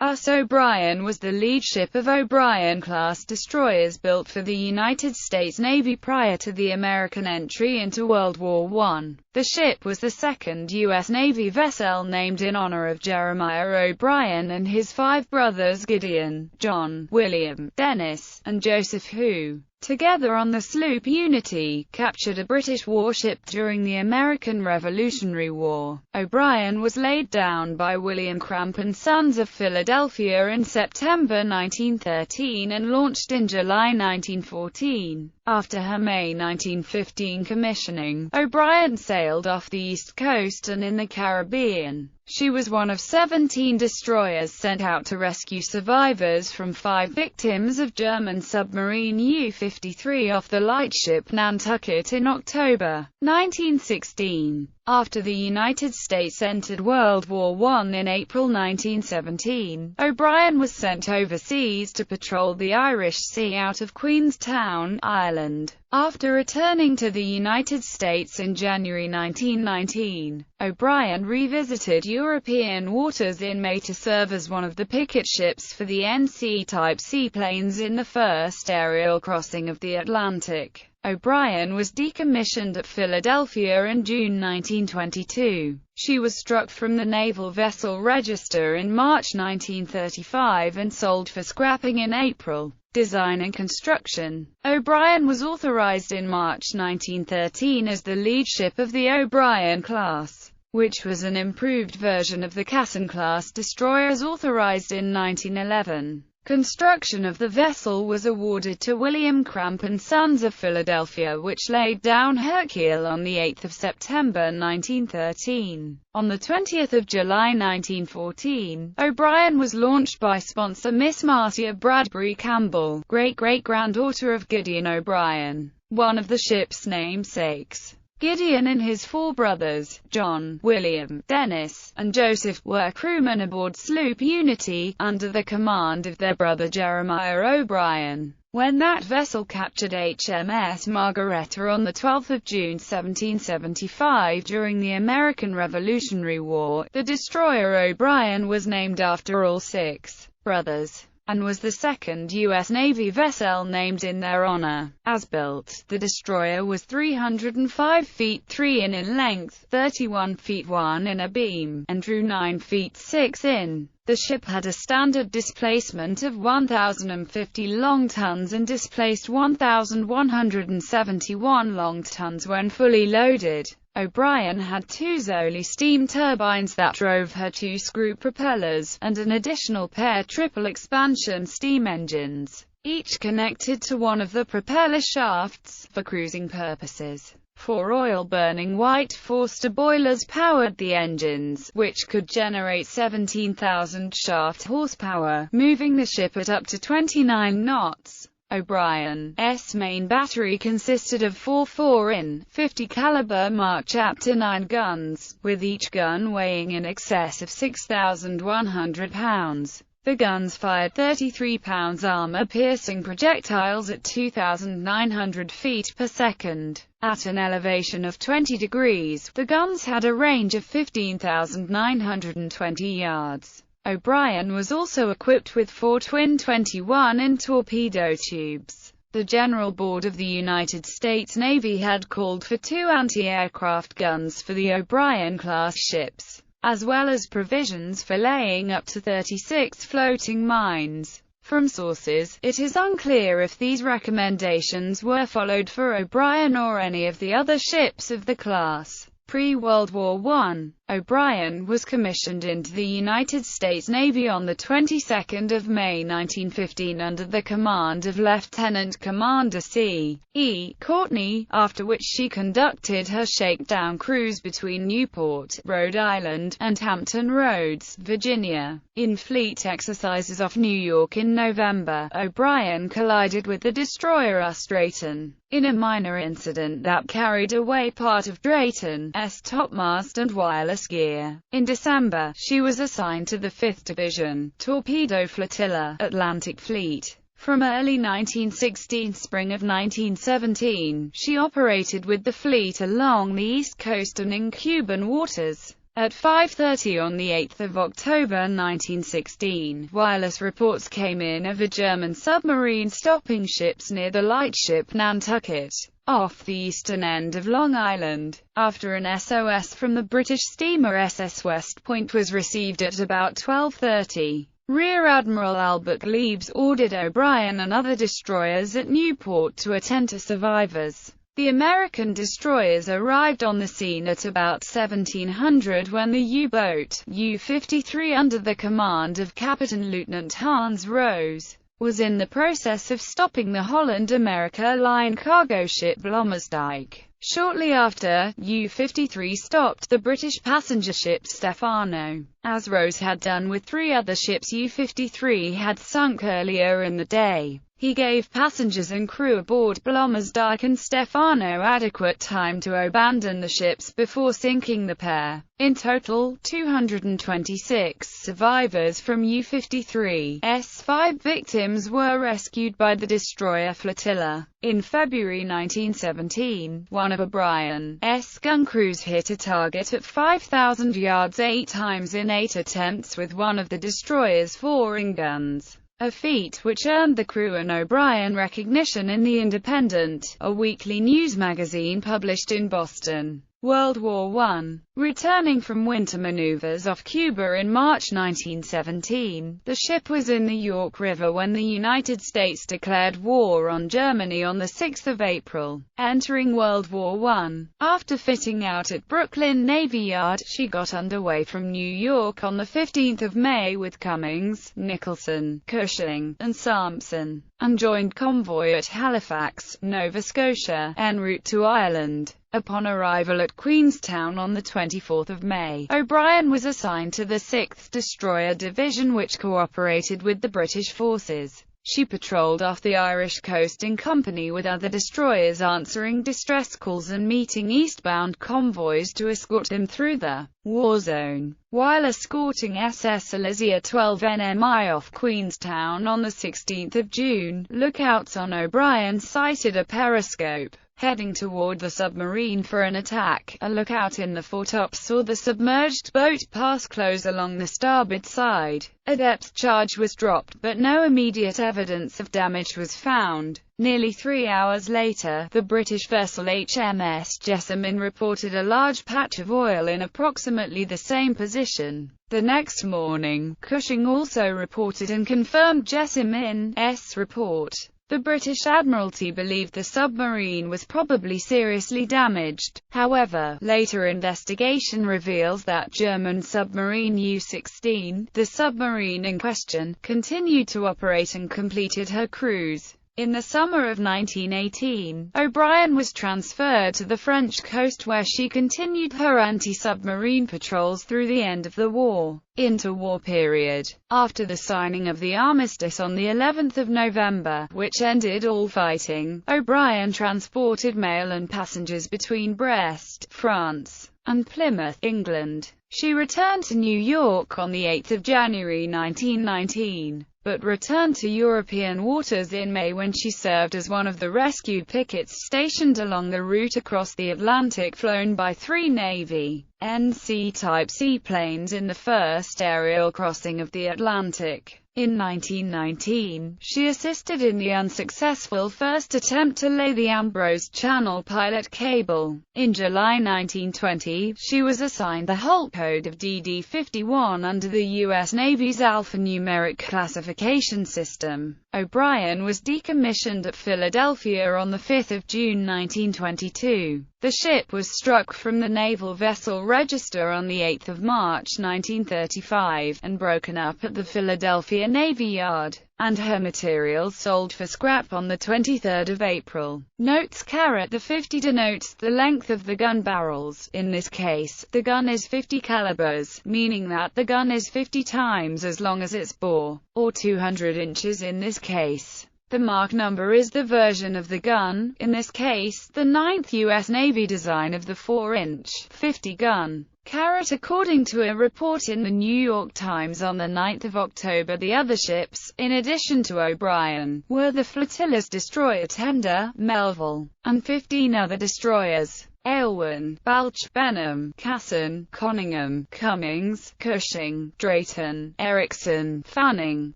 USS O'Brien was the lead ship of O'Brien-class destroyers built for the United States Navy prior to the American entry into World War I. The ship was the second U.S. Navy vessel named in honor of Jeremiah O'Brien and his 5 brothers Gideon, John, William, Dennis, and Joseph, who, together on the sloop Unity, captured a British warship during the American Revolutionary War. O'Brien was laid down by William Cramp and Sons of Philadelphia in September 1913 and launched in July 1914. After her May 1915 commissioning, O'Brien sailed off the East Coast and in the Caribbean. She was one of 17 destroyers sent out to rescue survivors from 5 victims of German submarine U-53 off the lightship Nantucket in October 1916. After the United States entered World War I in April 1917, O'Brien was sent overseas to patrol the Irish Sea out of Queenstown, Ireland. After returning to the United States in January 1919, O'Brien revisited European waters in May to serve as one of the picket ships for the NC-type seaplanes in the first aerial crossing of the Atlantic. O'Brien was decommissioned at Philadelphia in June 1922. She was struck from the Naval Vessel Register in March 1935 and sold for scrapping in April. Design and construction. O'Brien was authorized in March 1913 as the lead ship of the O'Brien class, which was an improved version of the Cassin-class destroyers authorized in 1911. Construction of the vessel was awarded to William Cramp and Sons of Philadelphia, which laid down her keel on 8 September 1913. On 20 July 1914, O'Brien was launched by sponsor Miss Marcia Bradbury Campbell, great-great-granddaughter of Gideon O'Brien, one of the ship's namesakes. Gideon and his 4 brothers, John, William, Dennis, and Joseph, were crewmen aboard sloop Unity, under the command of their brother Jeremiah O'Brien. When that vessel captured HMS Margaretta on 12 June 1775 during the American Revolutionary War, the destroyer O'Brien was named after all 6 brothers, and was the second U.S. Navy vessel named in their honor. As built, the destroyer was 305 feet 3 in length, 31 feet 1 in a beam, and drew 9 feet 6 in. The ship had a standard displacement of 1,050 long tons and displaced 1,171 long tons when fully loaded. O'Brien had 2 Zoli steam turbines that drove her 2 screw propellers, and an additional pair triple expansion steam engines, each connected to one of the propeller shafts, for cruising purposes. 4 oil-burning White Forster boilers powered the engines, which could generate 17,000 shaft horsepower, moving the ship at up to 29 knots. O'Brien's main battery consisted of 4 4-in, 50-caliber Mark Chapter 9 guns, with each gun weighing in excess of 6,100 pounds. The guns fired 33-pound armor-piercing projectiles at 2,900 feet per second. At an elevation of 20 degrees, the guns had a range of 15,920 yards. O'Brien was also equipped with 4 twin 21-in torpedo tubes. The General Board of the United States Navy had called for 2 anti-aircraft guns for the O'Brien-class ships, as well as provisions for laying up to 36 floating mines. From sources, it is unclear if these recommendations were followed for O'Brien or any of the other ships of the class. Pre-World War I, O'Brien was commissioned into the United States Navy on the 22nd of May 1915 under the command of Lieutenant Commander C. E. Courtney, after which she conducted her shakedown cruise between Newport, Rhode Island, and Hampton Roads, Virginia. In fleet exercises off New York in November, O'Brien collided with the destroyer US Drayton in a minor incident that carried away part of Drayton's topmast and wireless gear. In December, she was assigned to the 5th Division, Torpedo Flotilla, Atlantic Fleet. From early 1916 spring of 1917, she operated with the fleet along the East Coast and in Cuban waters. At 5:30 on 8 October 1916, wireless reports came in of a German submarine stopping ships near the lightship Nantucket, off the eastern end of Long Island. After an SOS from the British steamer SS West Point was received at about 12:30, Rear Admiral Albert Glebes ordered O'Brien and other destroyers at Newport to attend to survivors. The American destroyers arrived on the scene at about 1700 when the U-boat, U-53 under the command of Captain Lieutenant Hans Rose, was in the process of stopping the Holland-America Line cargo ship Blommersdijk. Shortly after, U-53 stopped the British passenger ship Stefano. As Rose had done with 3 other ships U-53 had sunk earlier in the day, he gave passengers and crew aboard Blommersdijk and Stefano adequate time to abandon the ships before sinking the pair. In total, 226 survivors from U-53's 5 victims were rescued by the destroyer flotilla. In February 1917, one of O'Brien's gun crews hit a target at 5,000 yards 8 times in 8 attempts with one of the destroyer's 4-ring guns, a feat which earned the crew and O'Brien recognition in The Independent, a weekly news magazine published in Boston. World War I. Returning from winter maneuvers off Cuba in March 1917, the ship was in the York River when the United States declared war on Germany on 6 April. Entering World War I. After fitting out at Brooklyn Navy Yard, she got underway from New York on 15 May with Cummings, Nicholson, Cushing, and Sampson, and joined convoy at Halifax, Nova Scotia, en route to Ireland. Upon arrival at Queenstown on 24 May, O'Brien was assigned to the 6th Destroyer Division, which cooperated with the British forces. She patrolled off the Irish coast in company with other destroyers, answering distress calls and meeting eastbound convoys to escort them through the war zone. While escorting SS Elysia 12 NMI off Queenstown on 16 June, lookouts on O'Brien sighted a periscope heading toward the submarine for an attack. A lookout in the foretop saw the submerged boat pass close along the starboard side. A depth charge was dropped, but no immediate evidence of damage was found. Nearly 3 hours later, the British vessel HMS Jessamine reported a large patch of oil in approximately the same position. The next morning, Cushing also reported and confirmed Jessamine's report. The British Admiralty believed the submarine was probably seriously damaged. However, later investigation reveals that German submarine U-16, the submarine in question, continued to operate and completed her cruise. In the summer of 1918, O'Brien was transferred to the French coast where she continued her anti-submarine patrols through the end of the war. Interwar period. After the signing of the armistice on the 11th of November, which ended all fighting, O'Brien transported mail and passengers between Brest, France, and Plymouth, England. She returned to New York on the 8th of January 1919, but returned to European waters in May when she served as one of the rescued pickets stationed along the route across the Atlantic flown by 3 Navy NC-type seaplanes in the first aerial crossing of the Atlantic. In 1919, she assisted in the unsuccessful first attempt to lay the Ambrose Channel pilot cable. In July 1920, she was assigned the hull code of DD-51 under the U.S. Navy's alphanumeric classification system. O'Brien was decommissioned at Philadelphia on 5 June 1922. The ship was struck from the Naval Vessel Register on 8 March 1935, and broken up at the Philadelphia Navy Yard, and her materials sold for scrap on 23 April. Notes: the 50 denotes the length of the gun barrels. In this case, the gun is 50 calibers, meaning that the gun is 50 times as long as its bore, or 200 inches in this case. The mark number is the version of the gun, in this case, the 9th U.S. Navy design of the 4-inch, 50 gun. According to a report in the New York Times on 9 October, the other ships, in addition to O'Brien, were the flotilla's destroyer tender, Melville, and 15 other destroyers. Aylwin, Balch, Benham, Casson, Conyngham, Cummings, Cushing, Drayton, Erickson, Fanning,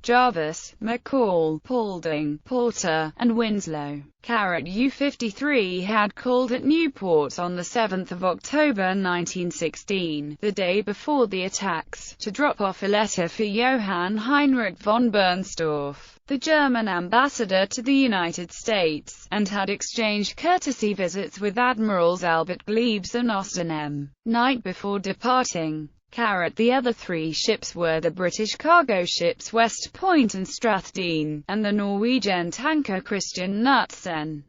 Jarvis, McCall, Paulding, Porter, and Winslow. U-53 had called at Newport on 7 October 1916, the day before the attacks, to drop off a letter for Johann Heinrich von Bernstorff, the German ambassador to the United States, and had exchanged courtesy visits with Admirals Albert Glebes and Austin M. Night before departing. The other three ships were the British cargo ships West Point and Strathdean, and the Norwegian tanker Christian Knutsen.